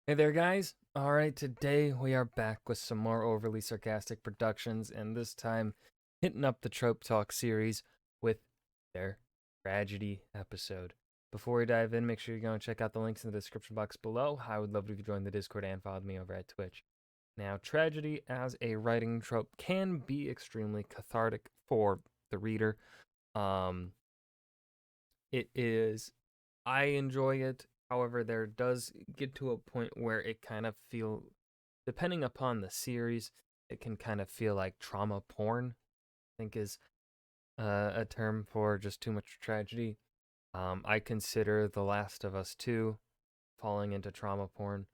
Hey there, guys. All right, today we are back with some more overly sarcastic productions, and this time hitting up the Trope Talk series with their tragedy episode. Before we dive in, make sure you go and check out the links in the description box below. I would love it if you join the Discord and followed me over at Twitch. Now, tragedy as a writing trope can be extremely cathartic for the reader. Um, it is I enjoy it. However, there does get to a point where it kind of feel, depending upon the series, it can kind of feel like trauma porn. I think is a term for just too much tragedy. I consider The Last of Us 2 falling into trauma porn,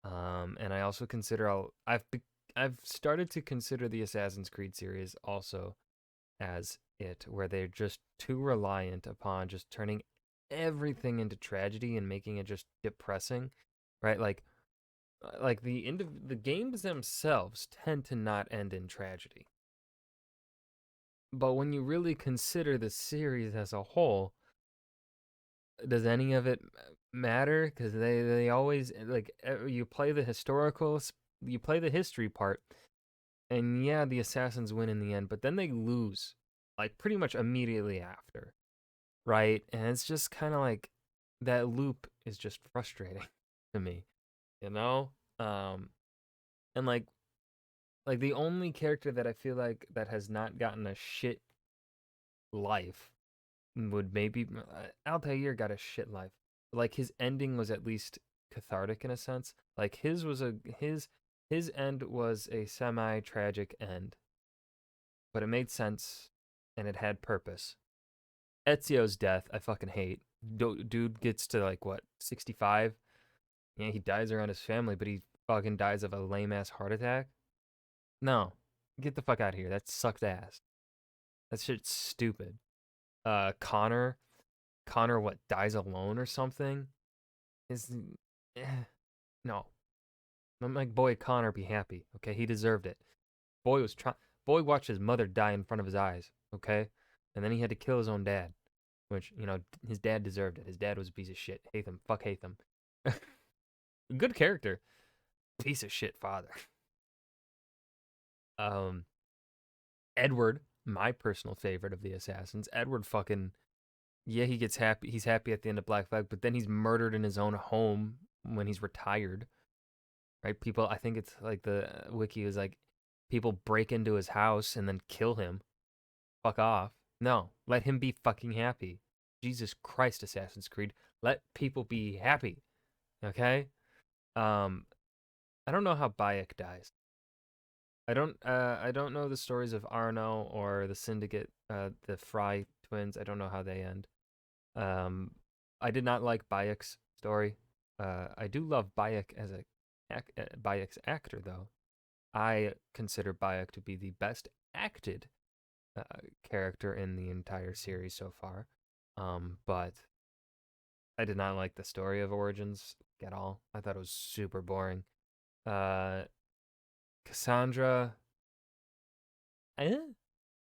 and I also consider I've started to consider the Assassin's Creed series also as it, where they're just too reliant upon just turning everything into tragedy and making it just depressing, right? Like the games themselves tend to not end in tragedy. But when you really consider the series as a whole, does any of it matter? Because they always like you play the you play the history part, and yeah, the assassins win in the end, but then they lose like pretty much immediately after, right? And it's just kind of like that loop is just frustrating to me, you know? Um and like the only character that I feel like that has not gotten a shit life would maybe Altair got a shit life. Like his ending was at least cathartic in a sense. Like his end was a semi-tragic end, but it made sense and it had purpose. Ezio's death, I fucking hate. Dude gets to like what, 65? Yeah, he dies around his family, but he fucking dies of a lame ass heart attack. No, get the fuck out of here. That sucked ass. That shit's stupid. Connor, Connor, what dies alone or something? Is eh, no. I'm like, boy, Connor, be happy. Okay, he deserved it. Boy was trying. Boy watched his mother die in front of his eyes. Okay, and then he had to kill his own dad, which his dad deserved it. His dad was a piece of shit. Hate him. Fuck hate him. Good character. Piece of shit father. Um, Edward, my personal favorite of the assassins. Edward fucking, yeah, he gets happy. He's happy at the end of Black Flag, but then he's murdered in his own home when he's retired. Right? People, I think it's like the wiki is like people break into his house and then kill him. Fuck off. No, let him be fucking happy. Jesus Christ, Assassin's Creed. Let people be happy. Okay? Um, I don't know how Bayek dies. I don't know the stories of Arno or the Syndicate, the Fry twins. I don't know how they end. Um, I did not like Bayek's story. I do love Bayek as Bayek's actor though. I consider Bayek to be the best acted uh, character in the entire series so far. But I did not like the story of Origins at all. I thought it was super boring. Uh, Cassandra, eh?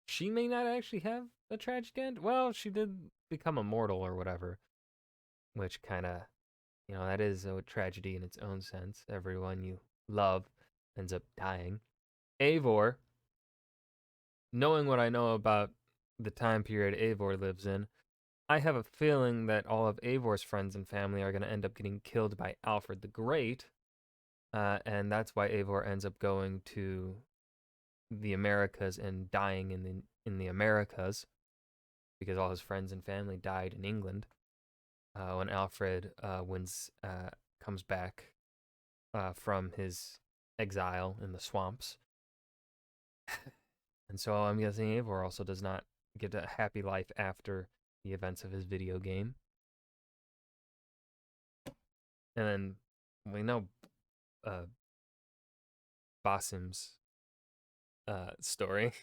She may not actually have a tragic end. Well, she did become immortal or whatever, which kind of, that is a tragedy in its own sense. Everyone you love ends up dying. Eivor, knowing what I know about the time period Eivor lives in, I have a feeling that all of Eivor's friends and family are going to end up getting killed by Alfred the Great, and that's why Eivor ends up going to the Americas and dying in the Americas because all his friends and family died in England. When Alfred comes back from his exile in the swamps, and so I'm guessing Eivor also does not get a happy life after the events of his video game. And then we know uh, Basim's story.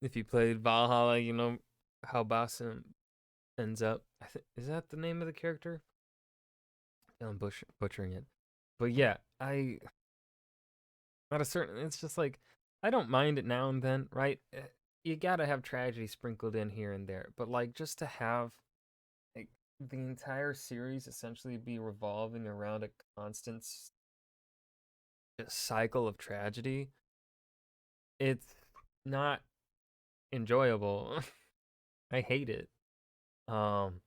If you played Valhalla, you know how Basim ends up. Is that the name of the character? I'm butchering it, but yeah, I at a certain. It's just like I don't mind it now and then, right? You gotta have tragedy sprinkled in here and there, but like just to have like the entire series essentially be revolving around a constant cycle of tragedy, it's not enjoyable. I hate it. Um,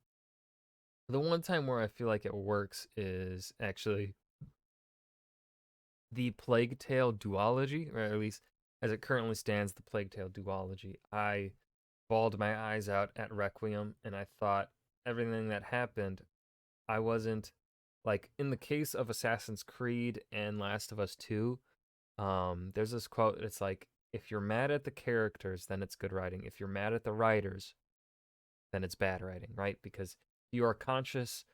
the one time where I feel like it works is actually the Plague Tale duology, or at least as it currently stands, the Plague Tale duology. I bawled my eyes out at Requiem, and I thought everything that happened, I wasn't like in the case of Assassin's Creed and Last of Us 2. There's this quote. It's like, if you're mad at the characters, then it's good writing. If you're mad at the writers, then it's bad writing, right? Because you are conscious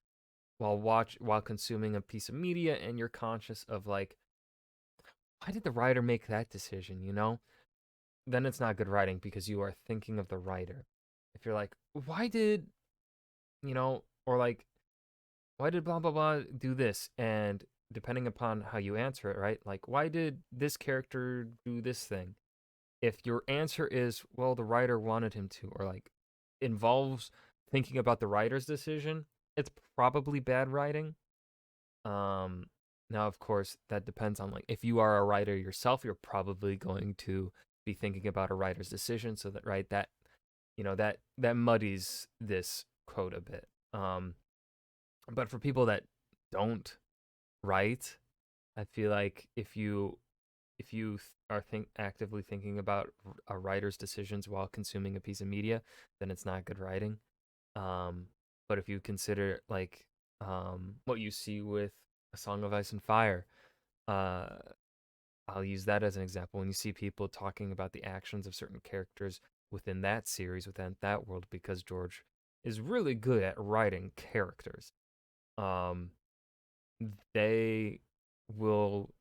while consuming a piece of media, and you're conscious of like, why did the writer make that decision? Then it's not good writing because you are thinking of the writer. If you're like, why did or like, why did blah blah blah do this? And depending upon how you answer it, right? Like, why did this character do this thing? If your answer is, well, the writer wanted him to, or like involves thinking about the writer's decision, it's probably bad writing. Um, Now, of course, that depends on like if you are a writer yourself, you're probably going to be thinking about a writer's decision, so that right that that muddies this quote a bit. But for people that don't write, I feel like if you are actively thinking about a writer's decisions while consuming a piece of media, then it's not good writing. Um, but if you consider like what you see with A Song of Ice and Fire, uh, I'll use that as an example. When you see people talking about the actions of certain characters within that series, within that world, because George is really good at writing characters. Um, they will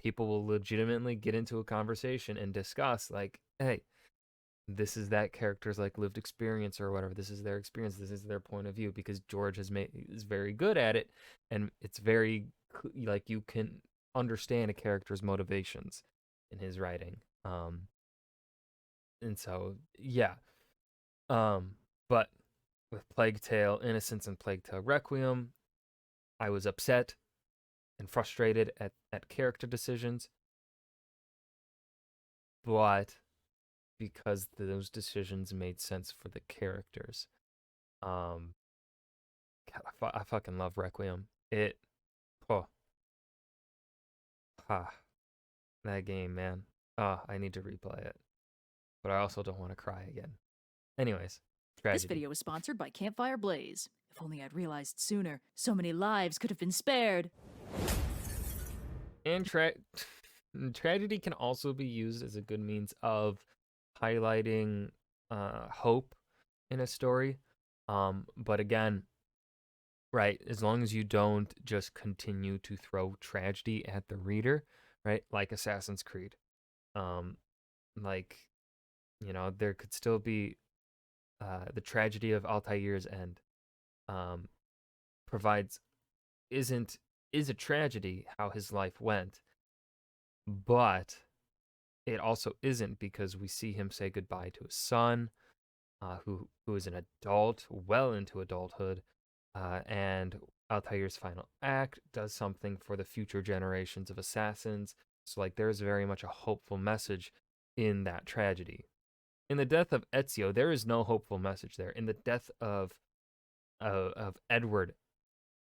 People will legitimately get into a conversation and discuss like, hey, this is that character's like lived experience or whatever. This is their experience. This is their point of view, because George is very good at it, and it's very like you can understand a character's motivations in his writing. And so yeah. But with Plague Tale Innocence and Plague Tale Requiem, I was upset and frustrated at character decisions, but because those decisions made sense for the characters. Um, God, I fucking love Requiem. Oh, ah, that game, man. I need to replay it, but I also don't want to cry again. Anyways, This tragedy. video is sponsored by Campfire Blaze. If only I'd realized sooner, so many lives could have been spared. And tragedy can also be used as a good means of highlighting hope in a story. But again, right, as long as you don't just continue to throw tragedy at the reader, right? Like Assassin's Creed. Um, like, there could still be the tragedy of Altair's End. Um, provides isn't is a tragedy how his life went, but it also isn't, because we see him say goodbye to his son, who is an adult, well into adulthood, and Altair's final act does something for the future generations of assassins. So like there's very much a hopeful message in that tragedy. In the death of Ezio, there is no hopeful message there. In the death of Edward,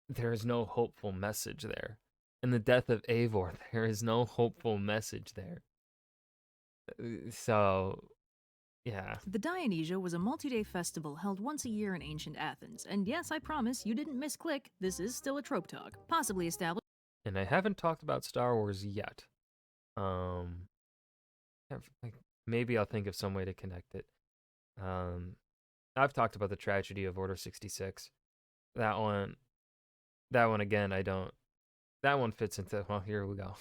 there is no hopeful message there. In the death of Eivor, there is no hopeful message there. So, yeah. The Dionysia was a multi-day festival held once a year in ancient Athens. And yes, I promise, you didn't misclick. This is still a trope talk, possibly established. And I haven't talked about Star Wars yet. Um, like, maybe I'll think of some way to connect it. Um, I've talked about the tragedy of Order 66. That one, that one again, I don't. That one fits into. Well, here we go.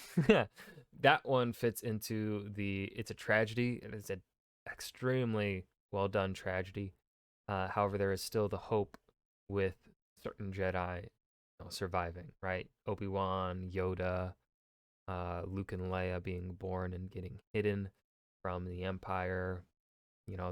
That one fits into the. It's a tragedy. It's an extremely well done tragedy. However, there is still the hope with certain Jedi surviving. Right, Obi-Wan, Yoda, Luke and Leia being born and getting hidden from the Empire.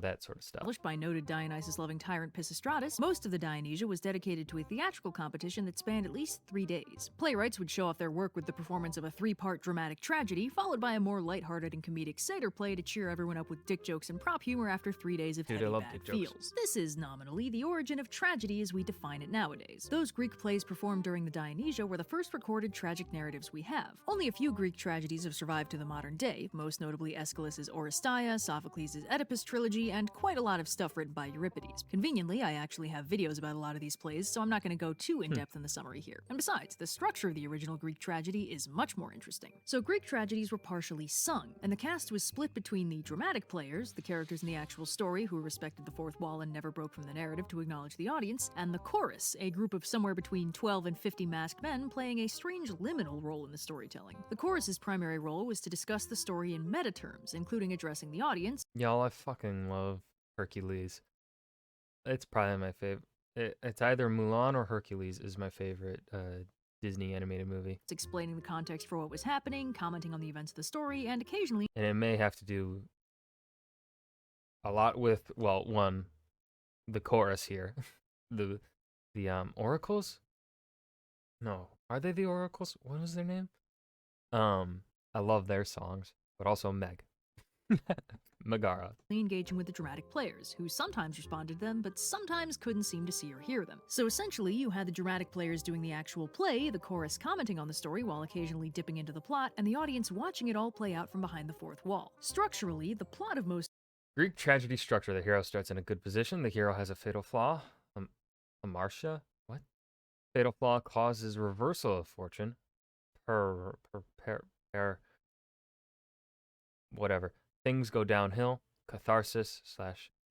that sort of stuff. Published by noted Dionysus-loving tyrant Pisistratus, most of the Dionysia was dedicated to a theatrical competition that spanned at least 3 days. Playwrights would show off their work with the performance of a 3-part dramatic tragedy, followed by a more lighthearted and comedic satyr play to cheer everyone up with dick jokes and prop humor after 3 days of heavy bad feels. This is nominally the origin of tragedy as we define it nowadays. Those Greek plays performed during the Dionysia were the first recorded tragic narratives we have. Only a few Greek tragedies have survived to the modern day, most notably Aeschylus's Oresteia, Sophocles' Oedipus trilogy, and quite a lot of stuff written by Euripides. Conveniently, I actually have videos about a lot of these plays, so I'm not going to go too in-depth in the summary here. And besides, the structure of the original Greek tragedy is much more interesting. So Greek tragedies were partially sung, and the cast was split between the dramatic players, the characters in the actual story who respected the fourth wall and never broke from the narrative to acknowledge the audience, and the chorus, a group of somewhere between 12 and 50 masked men playing a strange liminal role in the storytelling. The chorus's primary role was to discuss the story in meta terms, including addressing the audience. Y'all, I fucking love Hercules. It's probably my favorite. It's either Mulan or Hercules is my favorite Disney animated movie. It's explaining the context for what was happening, commenting on the events of the story, and occasionally... And it may have to do a lot with, well, one, the chorus here. the oracles? No. Are they the oracles? What was their name? I love their songs, but also Meg. Megara. Engaging with the dramatic players, who sometimes responded to them, but sometimes couldn't seem to see or hear them. So essentially, you had the dramatic players doing the actual play, the chorus commenting on the story while occasionally dipping into the plot, and the audience watching it all play out from behind the fourth wall. Structurally, the plot of most Greek tragedy structure. The hero starts in a good position. The hero has a fatal flaw. Hamartia? What? Fatal flaw causes reversal of fortune. Whatever. Things go downhill. Catharsis /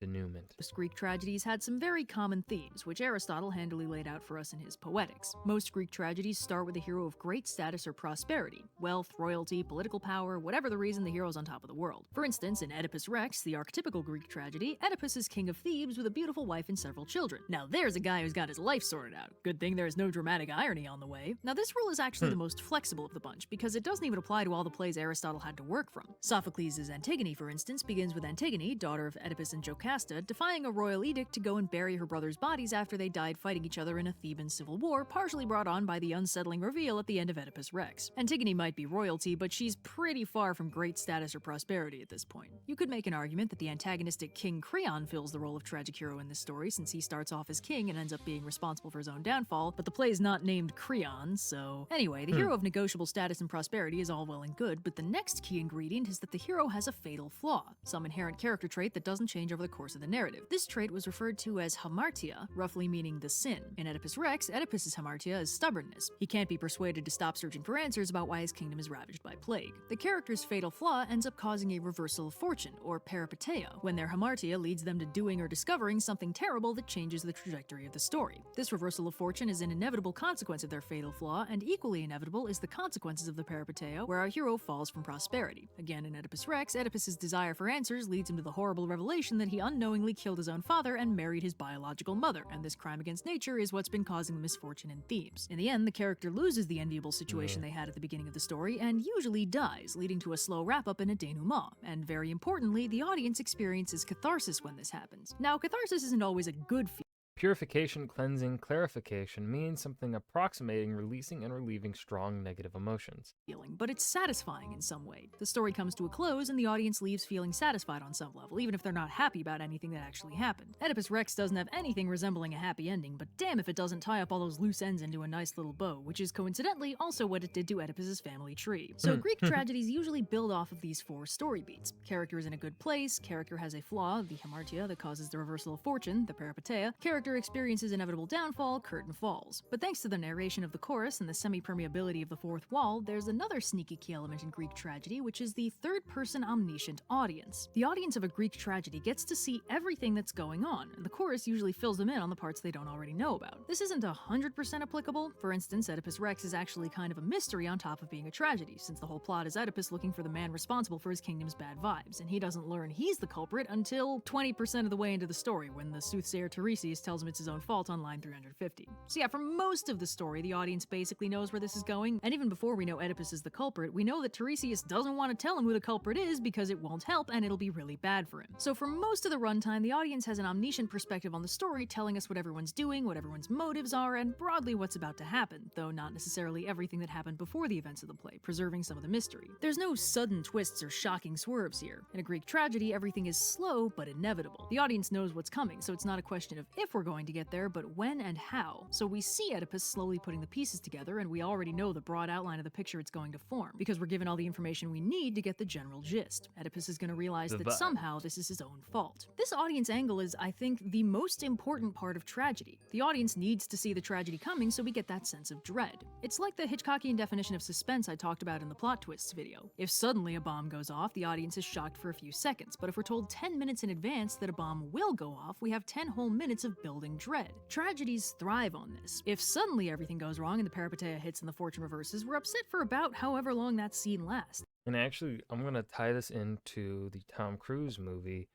denouement. Most Greek tragedies had some very common themes, which Aristotle handily laid out for us in his Poetics. Most Greek tragedies start with a hero of great status or prosperity, wealth, royalty, political power, whatever the reason, the hero's on top of the world. For instance, in Oedipus Rex, the archetypical Greek tragedy, Oedipus is king of Thebes with a beautiful wife and several children. Now there's a guy who's got his life sorted out. Good thing there's no dramatic irony on the way. Now this rule is actually the most flexible of the bunch, because it doesn't even apply to all the plays Aristotle had to work from. Sophocles' Antigone, for instance, begins with Antigone, daughter of Oedipus and Jocasta, defying a royal edict to go and bury her brother's bodies after they died fighting each other in a Theban civil war, partially brought on by the unsettling reveal at the end of Oedipus Rex. Antigone might be royalty, but she's pretty far from great status or prosperity at this point. You could make an argument that the antagonistic King Creon fills the role of tragic hero in this story, since he starts off as king and ends up being responsible for his own downfall, but the play is not named Creon, so... Anyway, the hero of negotiable status and prosperity is all well and good, but the next key ingredient is that the hero has a fatal flaw, some inherent character trait that doesn't change over the course of the narrative. This trait was referred to as hamartia, roughly meaning the sin. In Oedipus Rex, Oedipus's hamartia is stubbornness. He can't be persuaded to stop searching for answers about why his kingdom is ravaged by plague. The character's fatal flaw ends up causing a reversal of fortune, or peripeteia, when their hamartia leads them to doing or discovering something terrible that changes the trajectory of the story. This reversal of fortune is an inevitable consequence of their fatal flaw, and equally inevitable is the consequences of the peripeteia, where our hero falls from prosperity. Again, in Oedipus Rex, Oedipus's desire for answers leads him to the horrible revelation that he unknowingly killed his own father and married his biological mother, and this crime against nature is what's been causing the misfortune in Thebes. In the end, the character loses the enviable situation they had at the beginning of the story, and usually dies, leading to a slow wrap-up and a denouement, and very importantly, the audience experiences catharsis when this happens. Now, catharsis isn't always a good feeling. Purification, cleansing, clarification means something approximating releasing and relieving strong negative emotions. But it's satisfying in some way. The story comes to a close and the audience leaves feeling satisfied on some level, even if they're not happy about anything that actually happened. Oedipus Rex doesn't have anything resembling a happy ending, but damn if it doesn't tie up all those loose ends into a nice little bow, which is coincidentally also what it did to Oedipus's family tree. So Greek tragedies usually build off of these 4 story beats. Character is in a good place, character has a flaw, the hamartia that causes the reversal of fortune, the peripeteia, character experiences inevitable downfall, curtain falls. But thanks to the narration of the chorus and the semi-permeability of the fourth wall, there's another sneaky key element in Greek tragedy, which is the third-person omniscient audience. The audience of a Greek tragedy gets to see everything that's going on, and the chorus usually fills them in on the parts they don't already know about. This isn't 100% applicable. For instance, Oedipus Rex is actually kind of a mystery on top of being a tragedy, since the whole plot is Oedipus looking for the man responsible for his kingdom's bad vibes, and he doesn't learn he's the culprit until 20% of the way into the story, when the soothsayer Tiresias tells tells him it's his own fault on line 350. So yeah, for most of the story, the audience basically knows where this is going, and even before we know Oedipus is the culprit, we know that Tiresias doesn't want to tell him who the culprit is because it won't help and it'll be really bad for him. So for most of the runtime, the audience has an omniscient perspective on the story, telling us what everyone's doing, what everyone's motives are, and broadly what's about to happen, though not necessarily everything that happened before the events of the play, preserving some of the mystery. There's no sudden twists or shocking swerves here. In a Greek tragedy, everything is slow but inevitable. The audience knows what's coming, so it's not a question of if we're going to get there, but when and how. So we see Oedipus slowly putting the pieces together, and we already know the broad outline of the picture it's going to form, because we're given all the information we need to get the general gist. Oedipus is going to realize that somehow this is his own fault. This audience angle is, I think, the most important part of tragedy. The audience needs to see the tragedy coming so we get that sense of dread. It's like the Hitchcockian definition of suspense I talked about in the plot twists video. If suddenly a bomb goes off, the audience is shocked for a few seconds, but if we're told 10 minutes in advance that a bomb will go off, we have 10 whole minutes of building dread. Tragedies thrive on this. If suddenly everything goes wrong and the peripeteia hits and the fortune reverses, we're upset for about however long that scene lasts. And actually, I'm gonna tie this into the Tom Cruise movie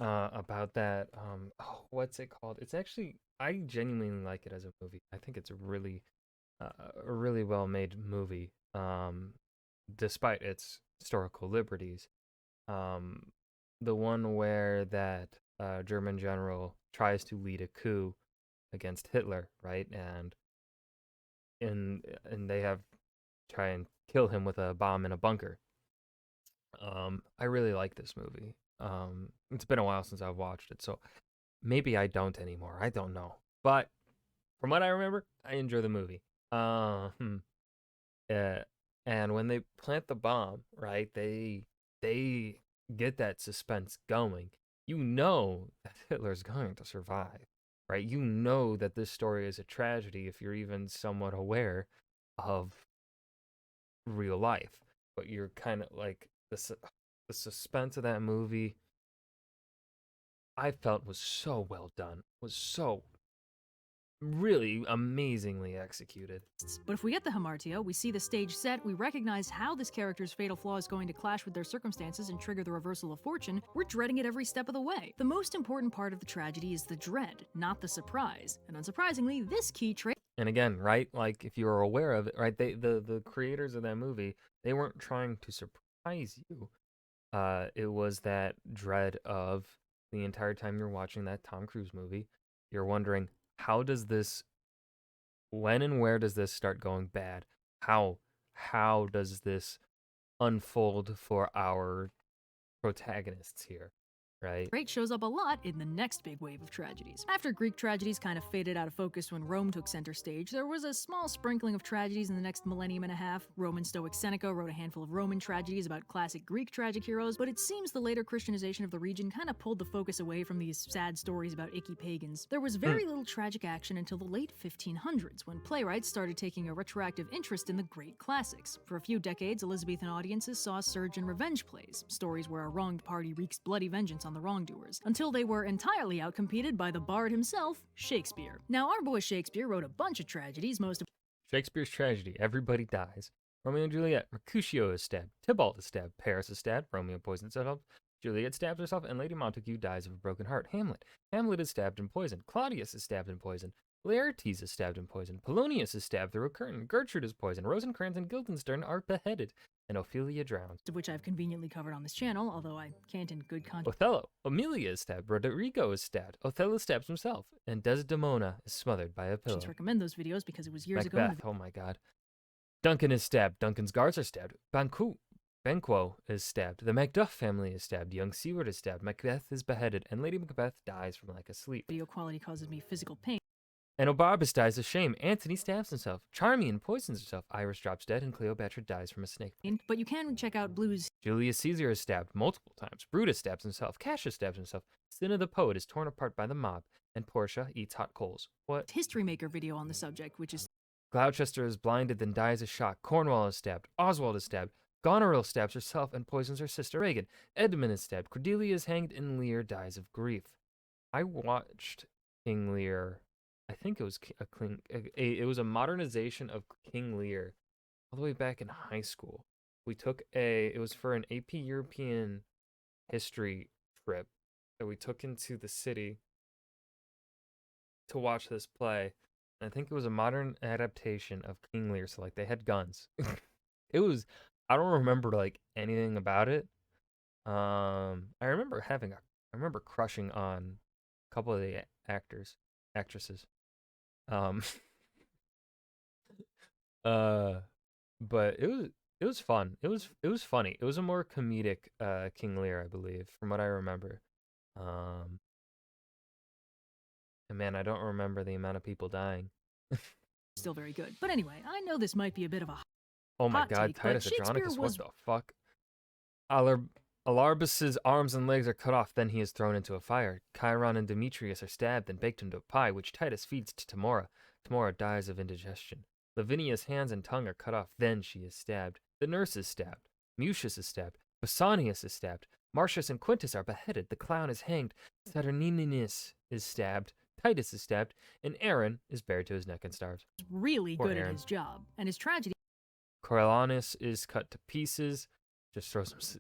about that. What's it called? It's actually, I genuinely like it as a movie. I think it's a really well made movie, despite its historical liberties. The one where that German general tries to lead a coup against Hitler, right? And they have try and kill him with a bomb in a bunker. I really like this movie. It's been a while since I've watched it, so maybe I don't anymore. I don't know. But from what I remember, I enjoy the movie. Uh, and when they plant the bomb, right, they get that suspense going. You know that Hitler's going to survive, right? You know that this story is a tragedy if you're even somewhat aware of real life. But you're kind of like the suspense of that movie, I felt was so well done. Was so really amazingly executed. But if we get the hamartia, we see the stage set, we recognize how this character's fatal flaw is going to clash with their circumstances and trigger the reversal of fortune, we're dreading it every step of the way. The most important part of the tragedy is the dread, not the surprise. And unsurprisingly, this key trait. And again, right, like if you are aware of it, right, the creators of that movie, they weren't trying to surprise you. It was that dread of the entire time you're watching that Tom Cruise movie, you're wondering, when and where does this start going bad? How does this unfold for our protagonists here, right? Trait shows up a lot in the next big wave of tragedies. After Greek tragedies kind of faded out of focus when Rome took center stage, there was a small sprinkling of tragedies in the next millennium and a half. Roman Stoic Seneca wrote a handful of Roman tragedies about classic Greek tragic heroes, but it seems the later Christianization of the region kind of pulled the focus away from these sad stories about icky pagans. There was very little tragic action until the late 1500s, when playwrights started taking a retroactive interest in the great classics. For a few decades, Elizabethan audiences saw a surge in revenge plays, stories where a wronged party wreaks bloody vengeance on the wrongdoers, until they were entirely outcompeted by the bard himself, Shakespeare. Now, our boy Shakespeare wrote a bunch of tragedies, most of Shakespeare's tragedy, everybody dies. Romeo and Juliet, Mercutio is stabbed, Tybalt is stabbed, Paris is stabbed, Romeo poisons himself, Juliet stabs herself, and Lady Montague dies of a broken heart. Hamlet is stabbed and poisoned, Claudius is stabbed and poisoned, Laertes is stabbed and poisoned, Polonius is stabbed through a curtain, Gertrude is poisoned, Rosencrantz and Guildenstern are beheaded, and Ophelia drowns. which I've conveniently covered on this channel, although I can't in good conscience. Othello, Amelia is stabbed, Roderigo is stabbed, Othello stabs himself, and Desdemona is smothered by a pillow. Recommend those videos because it was years Macbeth, ago. oh my god. Duncan is stabbed, Duncan's guards are stabbed, Banquo is stabbed, the Macduff family is stabbed, young Seward is stabbed, Macbeth is beheaded, and Lady Macbeth dies from lack of sleep. Video quality causes me physical pain. Enobarbus dies of shame, Antony stabs himself, Charmian poisons herself, Iris drops dead, and Cleopatra dies from a snake. But you can check out Blue's Julius Caesar is stabbed multiple times, Brutus stabs himself, Cassius stabs himself, Cinna the poet is torn apart by the mob, and Portia eats hot coals. What? History Maker video on the subject, which is Gloucester is blinded, then dies of shock, Cornwall is stabbed, Oswald is stabbed, Goneril stabs herself and poisons her sister Regan, Edmund is stabbed, Cordelia is hanged, and Lear dies of grief. I watched King Lear. I think it was it was a modernization of King Lear all the way back in high school. We took it was for an AP European history trip that we took into the city to watch this play. And I think it was a modern adaptation of King Lear, so like they had guns. It was I don't remember like anything about it. I remember crushing on a couple of the actresses. Um, uh, but it was fun. It was funny. It was a more comedic King Lear, I believe, from what I remember. Um, and man, I don't remember the amount of people dying. Still very good. But anyway, I know this might be a bit of a Oh my hot God, take, but Titus Shakespeare Andronicus, what was the fuck? Alarbus's arms and legs are cut off, then he is thrown into a fire. Chiron and Demetrius are stabbed and baked into a pie, which Titus feeds to Tamora. Tamora dies of indigestion. Lavinia's hands and tongue are cut off, then she is stabbed. The nurse is stabbed. Mucius is stabbed. Basanius is stabbed. Marcius and Quintus are beheaded. The clown is hanged. Saturninus is stabbed. Titus is stabbed, and Aaron is bared to his neck and starves. really Poor good at Aaron. his job, and his tragedy Coriolanus is cut to pieces,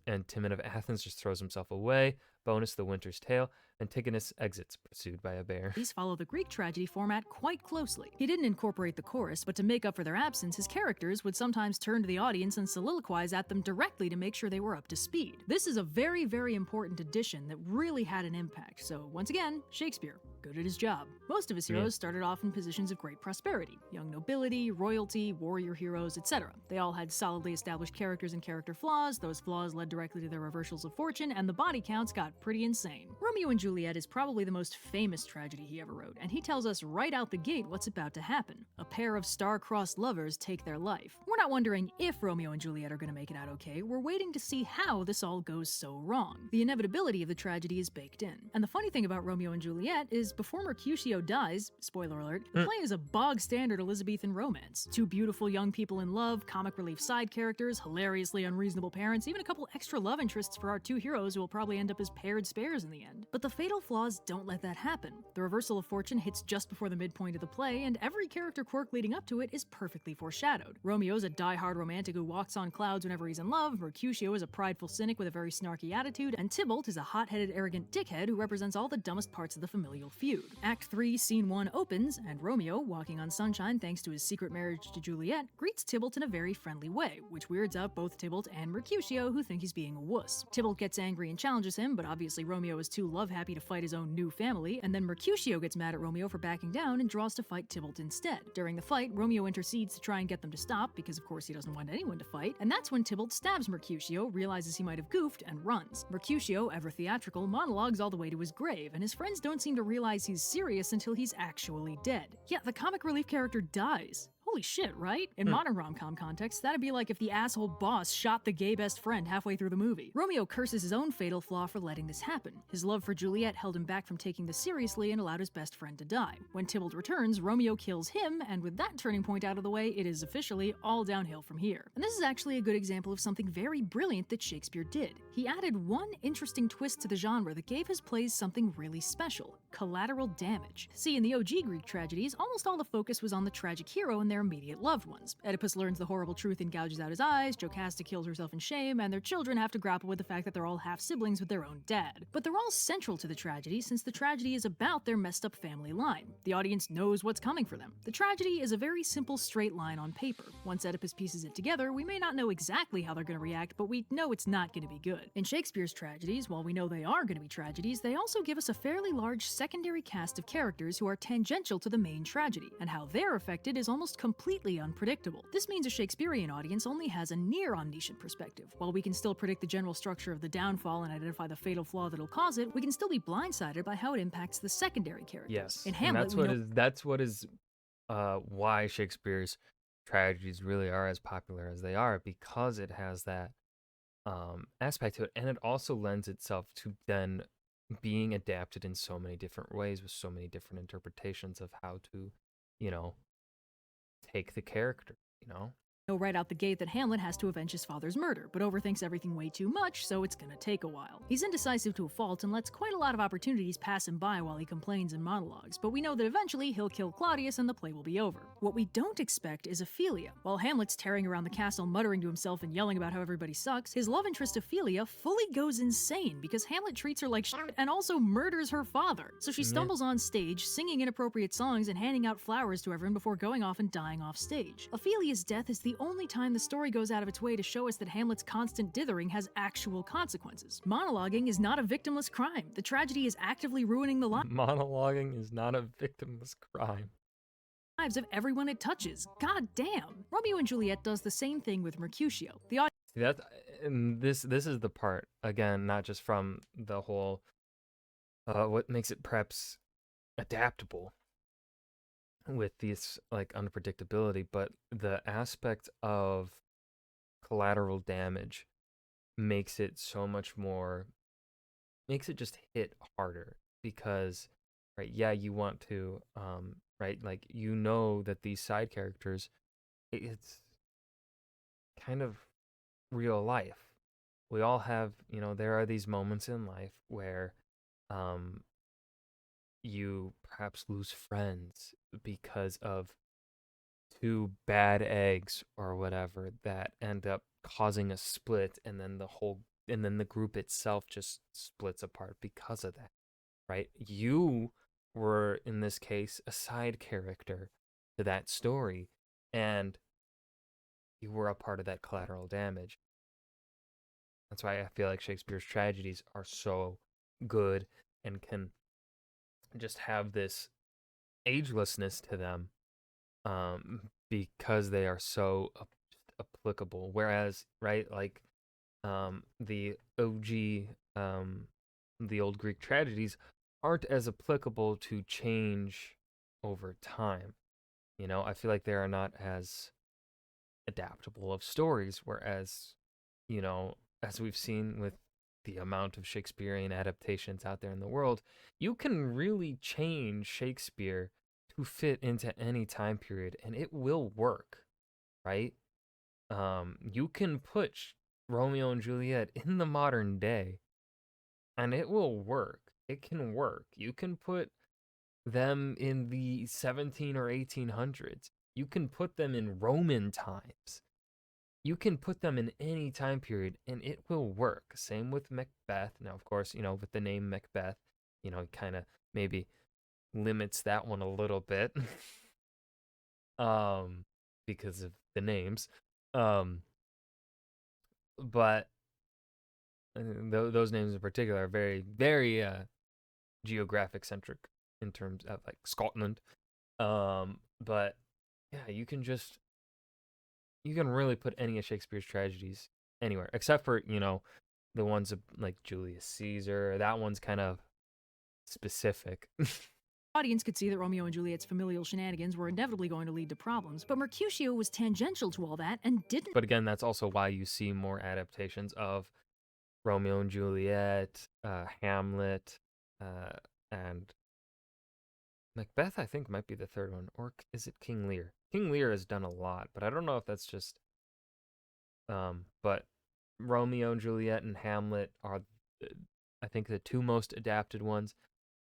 and Timon of Athens just throws himself away. Bonus, the Winter's Tale. Antigonus exits, pursued by a bear. These follow the Greek tragedy format quite closely. He didn't incorporate the chorus, but to make up for their absence, his characters would sometimes turn to the audience and soliloquize at them directly to make sure they were up to speed. This is a very, very important addition that really had an impact. So once again, Shakespeare, good at his job. Most of his heroes started off in positions of great prosperity: young nobility, royalty, warrior heroes, etc. They all had solidly established characters and character flaws. Those flaws led directly to their reversals of fortune, and the body counts got pretty insane. Romeo and Juliet is probably the most famous tragedy he ever wrote, and he tells us right out the gate what's about to happen. A pair of star-crossed lovers take their life. We're not wondering if Romeo and Juliet are going to make it out okay, we're waiting to see how this all goes so wrong. The inevitability of the tragedy is baked in. And the funny thing about Romeo and Juliet is before Mercutio dies, spoiler alert, the play is a bog-standard Elizabethan romance. Two beautiful young people in love, comic relief side characters, hilariously unreasonable parents, even a couple extra love interests for our two heroes who will probably end up as paired spares in the end. But the fatal flaws don't let that happen. The reversal of fortune hits just before the midpoint of the play, and every character quirk leading up to it is perfectly foreshadowed. Romeo's a die-hard romantic who walks on clouds whenever he's in love, Mercutio is a prideful cynic with a very snarky attitude, and Tybalt is a hot-headed arrogant dickhead who represents all the dumbest parts of the familial feud. Act 3, Scene 1 opens, and Romeo, walking on sunshine thanks to his secret marriage to Juliet, greets Tybalt in a very friendly way, which weirds out both Tybalt and Mercutio, who think he's being a wuss. Tybalt gets angry and challenges him, but obviously Romeo is too love-happy to fight his own new family, and then Mercutio gets mad at Romeo for backing down and draws to fight Tybalt instead. During the fight, Romeo intercedes to try and get them to stop, because of course he doesn't want anyone to fight, and that's when Tybalt stabs Mercutio, realizes he might have goofed, and runs. Mercutio, ever theatrical, monologues all the way to his grave, and his friends don't seem to realize he's serious until he's actually dead. Yeah, the comic relief character dies. Holy shit, right? In modern rom-com context, that'd be like if the asshole boss shot the gay best friend halfway through the movie. Romeo curses his own fatal flaw for letting this happen. His love for Juliet held him back from taking this seriously and allowed his best friend to die. When Tybalt returns, Romeo kills him, and with that turning point out of the way, it is officially all downhill from here. And this is actually a good example of something very brilliant that Shakespeare did. He added one interesting twist to the genre that gave his plays something really special: collateral damage. See, in the OG Greek tragedies, almost all the focus was on the tragic hero and their immediate loved ones. Oedipus learns the horrible truth and gouges out his eyes, Jocasta kills herself in shame, and their children have to grapple with the fact that they're all half-siblings with their own dad. But they're all central to the tragedy, since the tragedy is about their messed up family line. The audience knows what's coming for them. The tragedy is a very simple straight line on paper. Once Oedipus pieces it together, we may not know exactly how they're going to react, but we know it's not going to be good. In Shakespeare's tragedies, while we know they are going to be tragedies, they also give us a fairly large secondary cast of characters who are tangential to the main tragedy, and how they're affected is almost completely unpredictable. This means a Shakespearean audience only has a near omniscient perspective. While we can still predict the general structure of the downfall and identify the fatal flaw that'll cause it, we can still be blindsided by how it impacts the secondary characters. Yes, In Hamlet, that's what is why Shakespeare's tragedies really are as popular as they are, because it has that aspect to it, and it also lends itself to then being adapted in so many different ways with so many different interpretations of how to, you know, take the character, you know? know right out the gate that Hamlet has to avenge his father's murder, but overthinks everything way too much, so it's gonna take a while. He's indecisive to a fault and lets quite a lot of opportunities pass him by while he complains and monologues, but we know that eventually he'll kill Claudius and the play will be over. What we don't expect is Ophelia. While Hamlet's tearing around the castle muttering to himself and yelling about how everybody sucks, his love interest Ophelia fully goes insane because Hamlet treats her like shit and also murders her father. So she stumbles on stage, singing inappropriate songs and handing out flowers to everyone before going off and dying off stage. Ophelia's death is the only time the story goes out of its way to show us that Hamlet's constant dithering has actual consequences. Monologuing is not a victimless crime. The tragedy is actively ruining the Monologuing is not a victimless crime. lives of everyone it touches. God damn. Romeo and Juliet does the same thing with Mercutio. The audience See, this is the part, again, not just from the whole what makes it perhaps adaptable with this like unpredictability, but the aspect of collateral damage makes it so much more, makes it just hit harder because, right, yeah, you want to right, like, you know that these side characters, it's kind of real life. We all have, there are these moments in life where um you perhaps lose friends because of two bad eggs or whatever that end up causing a split, and then the group itself just splits apart because of that, right? You were, in this case, a side character to that story, and you were a part of that collateral damage. That's why I feel like Shakespeare's tragedies are so good and can just have this agelessness to them, because they are so applicable. Whereas, right, like the OG, the old Greek tragedies aren't as applicable to change over time. I feel like they are not as adaptable of stories, whereas, as we've seen with the amount of Shakespearean adaptations out there in the world, you can really change Shakespeare to fit into any time period and it will work, right? You can put Romeo and Juliet in the modern day and it will work. It can work. You can put them in the 17 or 1800s. You can put them in Roman times. You can put them in any time period and it will work. Same with Macbeth. Now, of course, with the name Macbeth, it kind of maybe limits that one a little bit because of the names. But those names in particular are very, very geographic centric in terms of like Scotland. But yeah, you can really put any of Shakespeare's tragedies anywhere, except for, the ones of like Julius Caesar. That one's kind of specific. audience could see that Romeo and Juliet's familial shenanigans were inevitably going to lead to problems, but Mercutio was tangential to all that and didn't. But again, that's also why you see more adaptations of Romeo and Juliet, Hamlet, and Macbeth, I think, might be the third one. Or is it King Lear? King Lear has done a lot, but I don't know if that's just. But Romeo and Juliet and Hamlet are, I think, the two most adapted ones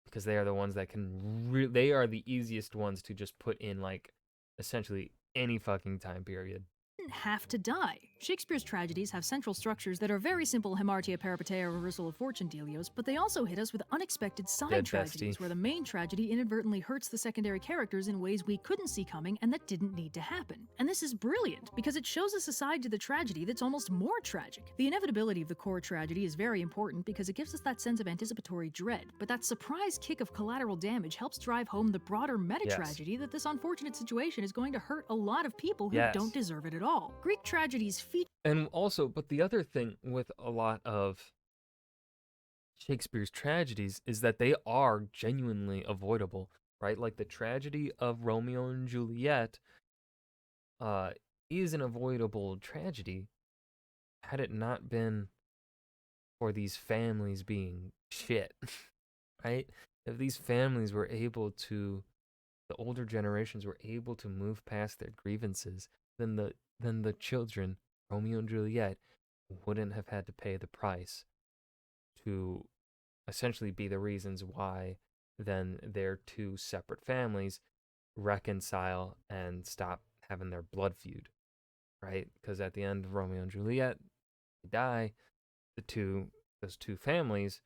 because they are the ones that can. They are the easiest ones to just put in, like, essentially any fucking time period. Have to die. Shakespeare's tragedies have central structures that are very simple hamartia peripeteia reversal of fortune delios, but they also hit us with unexpected side Dead tragedies bestie. where the main tragedy inadvertently hurts the secondary characters in ways we couldn't see coming and that didn't need to happen. And this is brilliant because it shows us a side to the tragedy that's almost more tragic. The inevitability of the core tragedy is very important because it gives us that sense of anticipatory dread, but that surprise kick of collateral damage helps drive home the broader meta-tragedy that this unfortunate situation is going to hurt a lot of people who don't deserve it at all. Greek tragedies feature. And also, but the other thing with a lot of Shakespeare's tragedies is that they are genuinely avoidable, right? Like the tragedy of Romeo and Juliet is an avoidable tragedy had it not been for these families being shit, right? If these families were able to, the older generations were able to move past their grievances, then the then the children, Romeo and Juliet, wouldn't have had to pay the price to essentially be the reasons why then their two separate families reconcile and stop having their blood feud, right? Because at the end of Romeo and Juliet, they die. Those two families,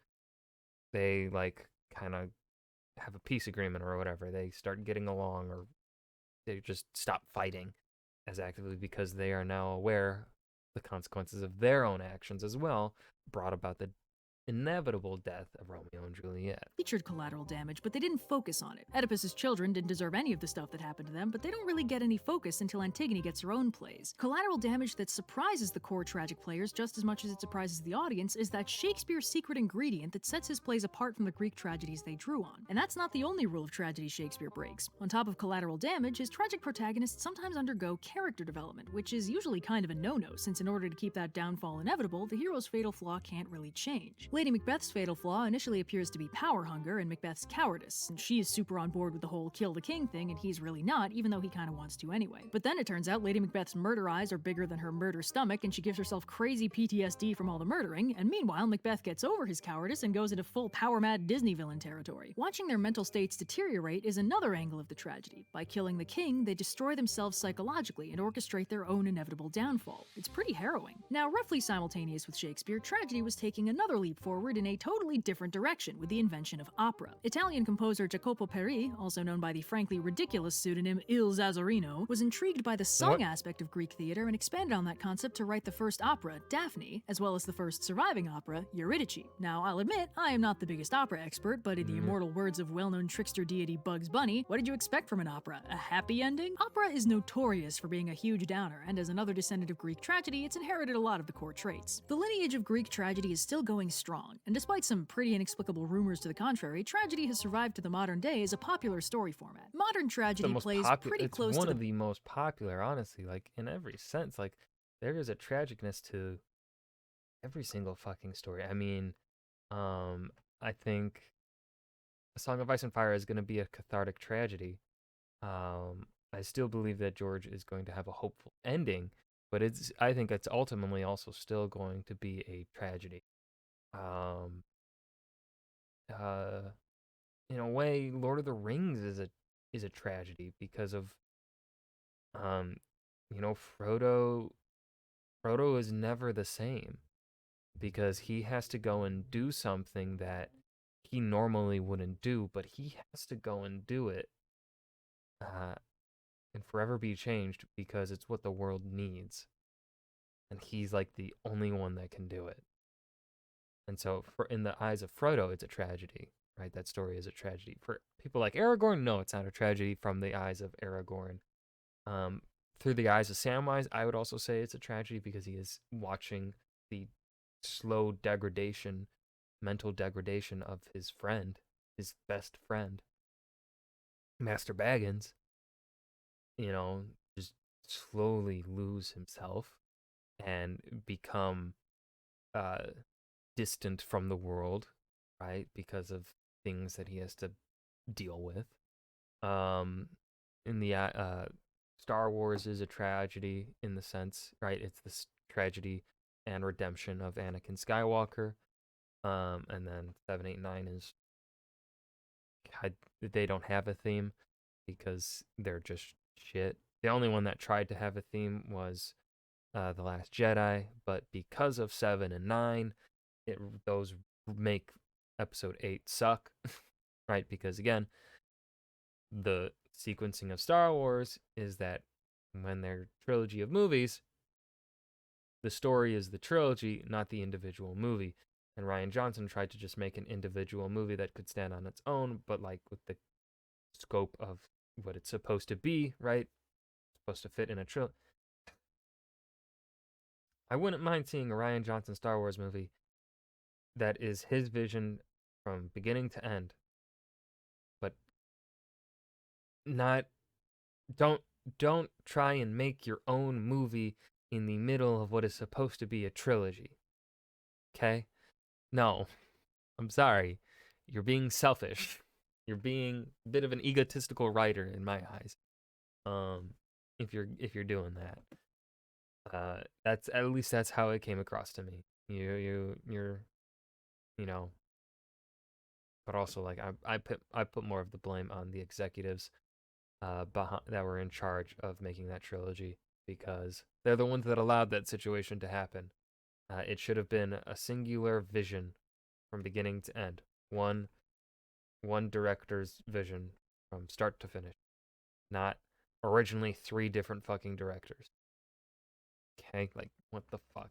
they like kind of have a peace agreement or whatever. They start getting along, or they just stop fighting as actively because they are now aware the consequences of their own actions as well brought about the inevitable death of Romeo and Juliet. Featured collateral damage, but they didn't focus on it. Oedipus's children didn't deserve any of the stuff that happened to them, but they don't really get any focus until Antigone gets her own plays. Collateral damage that surprises the core tragic players just as much as it surprises the audience is that Shakespeare's secret ingredient that sets his plays apart from the Greek tragedies they drew on. And that's not the only rule of tragedy Shakespeare breaks. On top of collateral damage, his tragic protagonists sometimes undergo character development, which is usually kind of a no-no, since in order to keep that downfall inevitable, the hero's fatal flaw can't really change. Lady Macbeth's fatal flaw initially appears to be power hunger and Macbeth's cowardice, and she is super on board with the whole kill the king thing, and he's really not, even though he kinda wants to anyway. But then it turns out Lady Macbeth's murder eyes are bigger than her murder stomach, and she gives herself crazy PTSD from all the murdering, and meanwhile Macbeth gets over his cowardice and goes into full power-mad Disney villain territory. Watching their mental states deteriorate is another angle of the tragedy. By killing the king, they destroy themselves psychologically and orchestrate their own inevitable downfall. It's pretty harrowing. Now, roughly simultaneous with Shakespeare, tragedy was taking another leap forward in a totally different direction with the invention of opera. Italian composer Jacopo Peri, also known by the frankly ridiculous pseudonym Il Zazzarino, was intrigued by the song aspect of Greek theater and expanded on that concept to write the first opera, Daphne, as well as the first surviving opera, Eurydice. Now, I'll admit, I am not the biggest opera expert, but in the immortal words of well-known trickster deity Bugs Bunny, what did you expect from an opera? A happy ending? Opera is notorious for being a huge downer, and as another descendant of Greek tragedy, it's inherited a lot of the core traits. The lineage of Greek tragedy is still going strong, and despite some pretty inexplicable rumors to the contrary, tragedy has survived to the modern day as a popular story format. Modern tragedy plays pretty close to one of the most popular, honestly, like in every sense. Like there is a tragicness to every single fucking story. I mean, I think A Song of Ice and Fire is going to be a cathartic tragedy. I still believe that George is going to have a hopeful ending, but I think it's ultimately also still going to be a tragedy. In a way, Lord of the Rings is a tragedy because of Frodo is never the same because he has to go and do something that he normally wouldn't do, but he has to go and do it and forever be changed because it's what the world needs. And he's like the only one that can do it. And so in the eyes of Frodo, it's a tragedy, right? That story is a tragedy. For people like Aragorn, no, it's not a tragedy from the eyes of Aragorn. Through the eyes of Samwise, I would also say it's a tragedy because he is watching the slow degradation, mental degradation of his friend, his best friend, Master Baggins, just slowly lose himself and become distant from the world, right? Because of things that he has to deal with. In the Star Wars is a tragedy in the sense, right? It's this tragedy and redemption of Anakin Skywalker. And then 7, 8, 9 is they don't have a theme because they're just shit. The only one that tried to have a theme was The Last Jedi, but because of 7 and 9, those make episode 8 suck, right? Because again, the sequencing of Star Wars is that when they're trilogy of movies, the story is the trilogy, not the individual movie. And Rian Johnson tried to just make an individual movie that could stand on its own, but like with the scope of what it's supposed to be, right? It's supposed to fit in a trilogy. I wouldn't mind seeing a Rian Johnson Star Wars movie that is his vision from beginning to end. But don't try and make your own movie in the middle of what is supposed to be a trilogy. Okay? No. I'm sorry. You're being selfish. You're being a bit of an egotistical writer in my eyes. If you're doing that. That's at least that's how it came across to me. You're you know, but also like I put more of the blame on the executives that were in charge of making that trilogy because they're the ones that allowed that situation to happen. It should have been a singular vision from beginning to end. One director's vision from start to finish, not originally three different fucking directors. Okay, like what the fuck?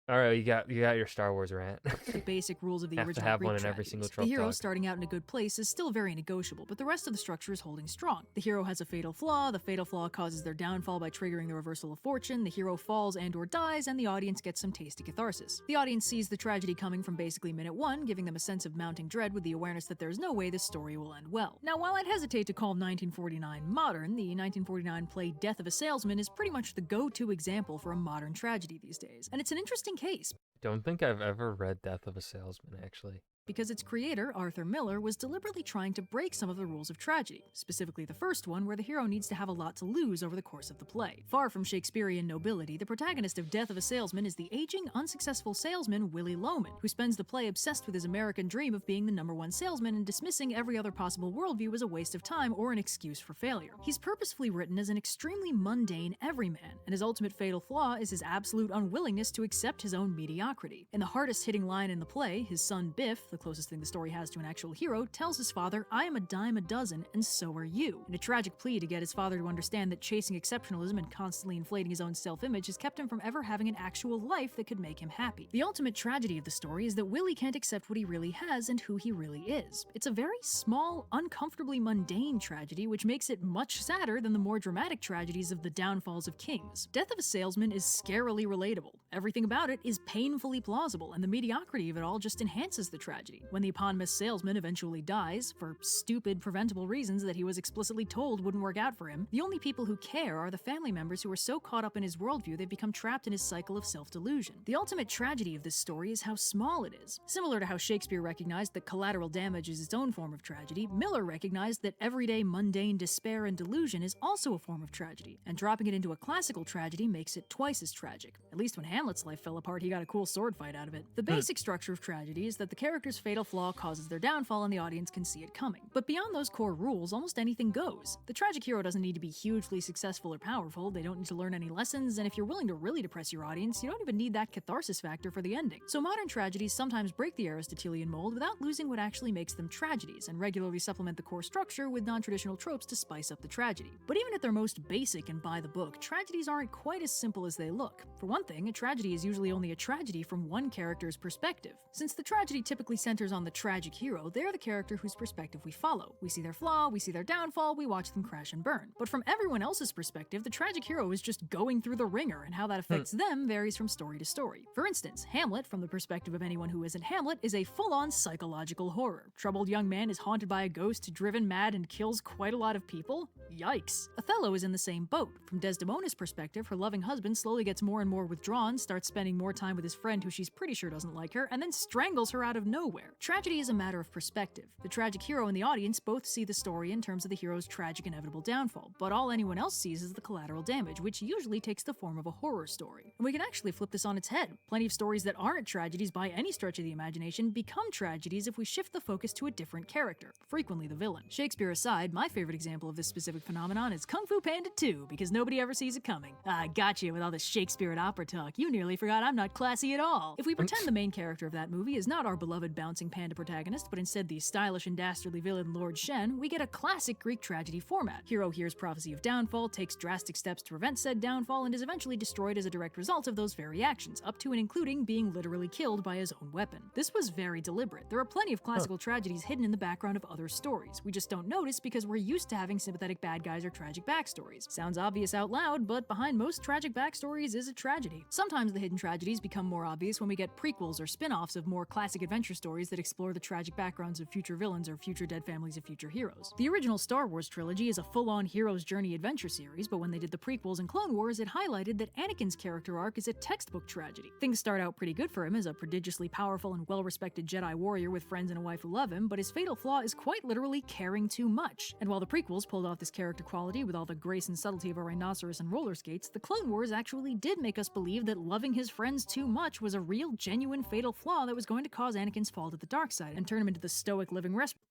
All right, you got your Star Wars rant. The basic rules of the Have to original have Greek one in every tragedies. single The trope hero talk. starting out in a good place is still very negotiable, but the rest of the structure is holding strong. The hero has a fatal flaw, the fatal flaw causes their downfall by triggering the reversal of fortune, the hero falls and or dies, and the audience gets some tasty catharsis. The audience sees the tragedy coming from basically minute one, giving them a sense of mounting dread with the awareness that there's no way this story will end well. Now, while I'd hesitate to call 1949 modern, the 1949 play Death of a Salesman is pretty much the go-to example for a modern tragedy these days, and it's an interesting case. Don't think I've ever read Death of a Salesman, actually. Because its creator, Arthur Miller, was deliberately trying to break some of the rules of tragedy, specifically the first one where the hero needs to have a lot to lose over the course of the play. Far from Shakespearean nobility, the protagonist of Death of a Salesman is the aging, unsuccessful salesman Willy Loman, who spends the play obsessed with his American dream of being the #1 salesman and dismissing every other possible worldview as a waste of time or an excuse for failure. He's purposefully written as an extremely mundane everyman, and his ultimate fatal flaw is his absolute unwillingness to accept his own mediocrity. In the hardest-hitting line in the play, his son Biff, the closest thing the story has to an actual hero, tells his father, "I am a dime a dozen, and so are you," in a tragic plea to get his father to understand that chasing exceptionalism and constantly inflating his own self-image has kept him from ever having an actual life that could make him happy. The ultimate tragedy of the story is that Willie can't accept what he really has and who he really is. It's a very small, uncomfortably mundane tragedy, which makes it much sadder than the more dramatic tragedies of the downfalls of kings. Death of a Salesman is scarily relatable. Everything about it is painfully plausible, and the mediocrity of it all just enhances the tragedy. When the eponymous salesman eventually dies, for stupid, preventable reasons that he was explicitly told wouldn't work out for him, the only people who care are the family members who are so caught up in his worldview they've become trapped in his cycle of self-delusion. The ultimate tragedy of this story is how small it is. Similar to how Shakespeare recognized that collateral damage is its own form of tragedy, Miller recognized that everyday mundane despair and delusion is also a form of tragedy, and dropping it into a classical tragedy makes it twice as tragic. At least when Hamlet's life fell apart, he got a cool sword fight out of it. The basic structure of tragedy is that the character's fatal flaw causes their downfall and the audience can see it coming. But beyond those core rules, almost anything goes. The tragic hero doesn't need to be hugely successful or powerful, they don't need to learn any lessons, and if you're willing to really depress your audience, you don't even need that catharsis factor for the ending. So modern tragedies sometimes break the Aristotelian mold without losing what actually makes them tragedies, and regularly supplement the core structure with non-traditional tropes to spice up the tragedy. But even at their most basic and by the book, tragedies aren't quite as simple as they look. For one thing, a tragedy is usually only a tragedy from one character's perspective. Since the tragedy typically centers on the tragic hero, they're the character whose perspective we follow. We see their flaw, we see their downfall, we watch them crash and burn. But from everyone else's perspective, the tragic hero is just going through the ringer, and how that affects them varies from story to story. For instance, Hamlet, from the perspective of anyone who isn't Hamlet, is a full-on psychological horror. Troubled young man is haunted by a ghost, driven mad, and kills quite a lot of people? Yikes. Othello is in the same boat. From Desdemona's perspective, her loving husband slowly gets more and more withdrawn, starts spending more time with his friend who she's pretty sure doesn't like her, and then strangles her out of nowhere. Tragedy is a matter of perspective. The tragic hero and the audience both see the story in terms of the hero's tragic inevitable downfall, but all anyone else sees is the collateral damage, which usually takes the form of a horror story. And we can actually flip this on its head. Plenty of stories that aren't tragedies by any stretch of the imagination become tragedies if we shift the focus to a different character, frequently the villain. Shakespeare aside, my favorite example of this specific phenomenon is Kung Fu Panda 2, because nobody ever sees it coming. I got you with all the Shakespeare and opera talk. You nearly forgot I'm not classy at all. If we pretend the main character of that movie is not our beloved bouncing panda protagonist, but instead the stylish and dastardly villain Lord Shen, we get a classic Greek tragedy format. Hero hears prophecy of downfall, takes drastic steps to prevent said downfall, and is eventually destroyed as a direct result of those very actions, up to and including being literally killed by his own weapon. This was very deliberate. There are plenty of classical tragedies hidden in the background of other stories. We just don't notice because we're used to having sympathetic bad guys or tragic backstories. Sounds obvious out loud, but behind most tragic backstories is a tragedy. Sometimes the hidden tragedies become more obvious when we get prequels or spin-offs of more classic adventure stories that explore the tragic backgrounds of future villains or future dead families of future heroes. The original Star Wars trilogy is a full-on hero's journey adventure series, but when they did the prequels and Clone Wars, it highlighted that Anakin's character arc is a textbook tragedy. Things start out pretty good for him as a prodigiously powerful and well-respected Jedi warrior with friends and a wife who love him, but his fatal flaw is quite literally caring too much. And while the prequels pulled off this character quality with all the grace and subtlety of a rhinoceros and roller skates, the Clone Wars actually did make us believe that loving his friends too much was a real, genuine, fatal flaw that was going to cause Anakin's fall to the dark side and turn him into the stoic living respirator.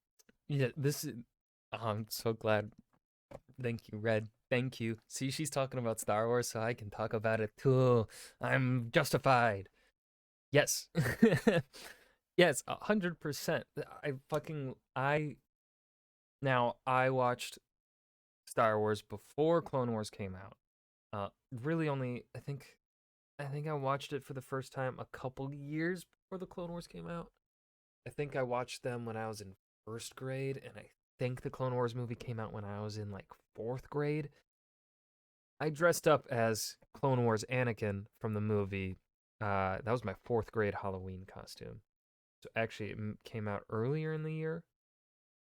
Yeah, this is. I'm so glad. Thank you, Red. Thank you. See, she's talking about Star Wars, so I can talk about it too. I'm justified. Yes. Yes, 100%. I watched Star Wars before Clone Wars came out. Really only I think I watched it for the first time a couple years before the Clone Wars came out. I think I watched them when I was in first grade, and I think the Clone Wars movie came out when I was in like fourth grade. I dressed up as Clone Wars Anakin from the movie. That was my fourth grade Halloween costume. So actually, it came out earlier in the year.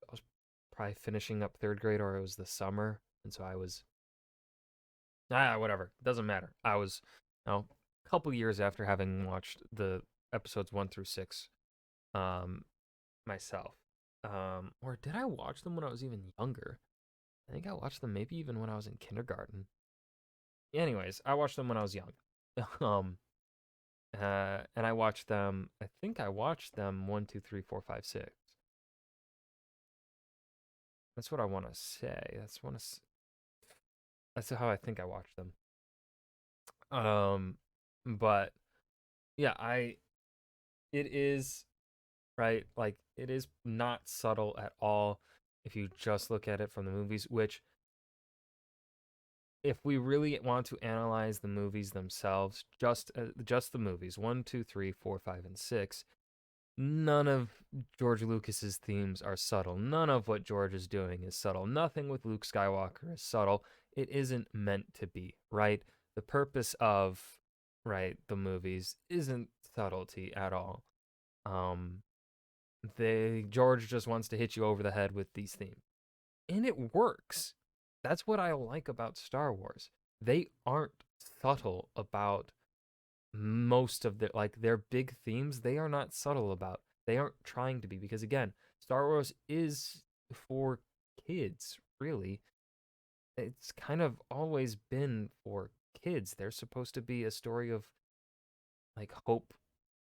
I was probably finishing up third grade, or it was the summer, and so I was whatever. Doesn't matter. I was, a couple years after having watched the episodes 1 through 6, myself. Or did I watch them when I was even younger? I think I watched them maybe even when I was in kindergarten. Anyways, I watched them when I was young. And I watched them. I think I watched them 1, 2, 3, 4, 5, 6. That's what I want to say. That's how I think I watched them. But yeah, it is right. Like, it is not subtle at all if you just look at it from the movies. Which, if we really want to analyze the movies themselves, just the movies 1, 2, 3, 4, 5, and 6. None of George Lucas's themes are subtle. None of what George is doing is subtle. Nothing with Luke Skywalker is subtle. It isn't meant to be, right? The purpose of, right, the movies isn't subtlety at all. George just wants to hit you over the head with these themes. And it works. That's what I like about Star Wars. They aren't subtle about most of their big themes. They are not subtle about. They aren't trying to be, because again, Star Wars is for kids, really. It's kind of always been for kids. They're supposed to be a story of like hope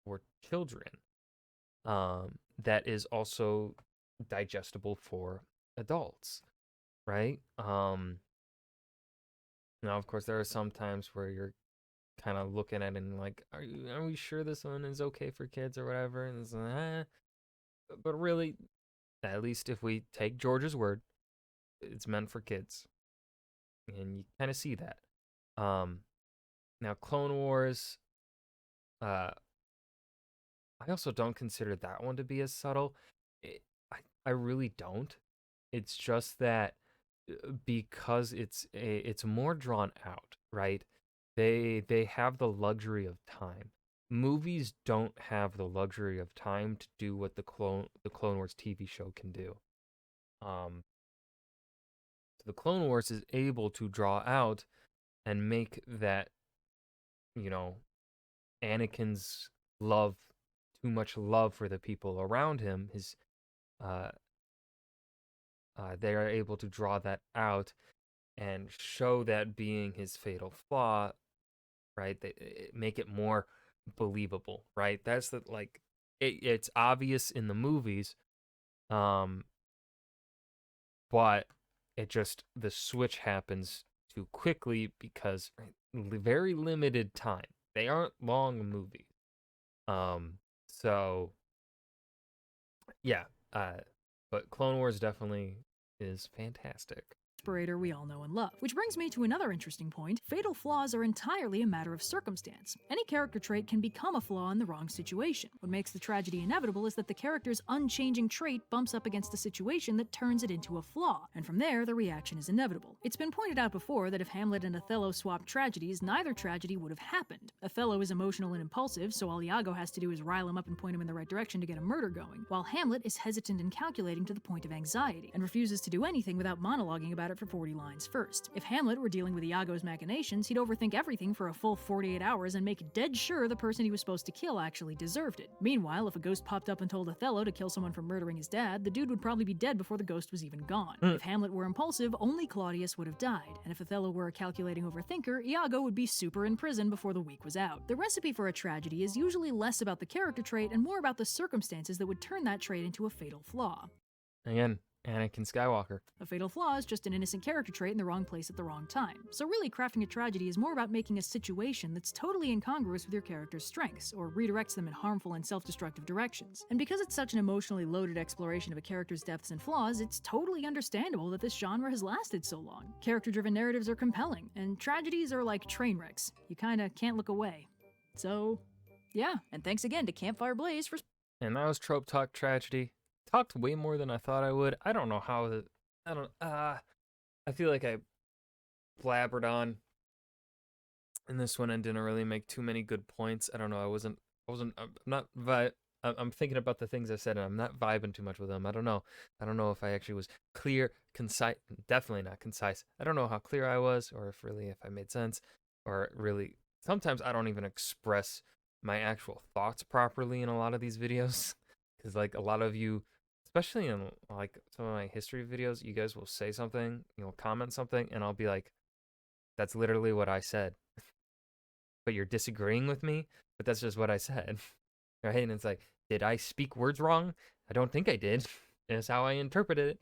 for children. That is also digestible for adults, right? Now of course there are some times where you're kind of looking at it and like, are we sure this one is okay for kids or whatever? And it's like, but really, at least if we take George's word, it's meant for kids, and you kind of see that. Now Clone Wars, I also don't consider that one to be as subtle. I really don't. It's just that because it's more drawn out, right? They have the luxury of time. Movies don't have the luxury of time to do what the Clone Wars TV show can do. So the Clone Wars is able to draw out and make that, Anakin's love, too much love for the people around him, they are able to draw that out and show that being his fatal flaw, right? They make it more believable, right? That's it's obvious in the movies, but the switch happens too quickly because very limited time. They aren't long movies. So yeah, but Clone Wars definitely is fantastic. We all know and love. Which brings me to another interesting point. Fatal flaws are entirely a matter of circumstance. Any character trait can become a flaw in the wrong situation. What makes the tragedy inevitable is that the character's unchanging trait bumps up against a situation that turns it into a flaw, and from there, the reaction is inevitable. It's been pointed out before that if Hamlet and Othello swapped tragedies, neither tragedy would have happened. Othello is emotional and impulsive, so all Iago has to do is rile him up and point him in the right direction to get a murder going, while Hamlet is hesitant and calculating to the point of anxiety, and refuses to do anything without monologuing about about it for 40 lines first. If Hamlet were dealing with Iago's machinations, he'd overthink everything for a full 48 hours and make dead sure the person he was supposed to kill actually deserved it. Meanwhile, if a ghost popped up and told Othello to kill someone for murdering his dad, the dude would probably be dead before the ghost was even gone. If Hamlet were impulsive, only Claudius would have died, and if Othello were a calculating overthinker, Iago would be super in prison before the week was out. The recipe for a tragedy is usually less about the character trait and more about the circumstances that would turn that trait into a fatal flaw. Again, Anakin Skywalker. A fatal flaw is just an innocent character trait in the wrong place at the wrong time. So really, crafting a tragedy is more about making a situation that's totally incongruous with your character's strengths, or redirects them in harmful and self-destructive directions. And because it's such an emotionally loaded exploration of a character's depths and flaws, it's totally understandable that this genre has lasted so long. Character-driven narratives are compelling, and tragedies are like train wrecks. You kinda can't look away. So, yeah, and thanks again to Campfire Blaze for... And that was Trope Talk Tragedy. Talked way more than I thought I would. I don't know how I feel like I blabbered on in this one and didn't really make too many good points. I don't know. I'm thinking about the things I said and I'm not vibing too much with them. I don't know if I actually was clear, concise, definitely not concise. I don't know how clear I was or if I made sense or really, sometimes I don't even express my actual thoughts properly in a lot of these videos. Because, like, a lot of you, especially in, like, some of my history videos, you guys will say something, you'll comment something, and I'll be like, that's literally what I said. But you're disagreeing with me, but that's just what I said. Right? And it's like, did I speak words wrong? I don't think I did. And it's how I interpreted it.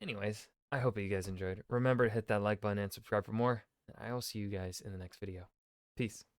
Anyways, I hope that you guys enjoyed. Remember to hit that like button and subscribe for more. And I will see you guys in the next video. Peace.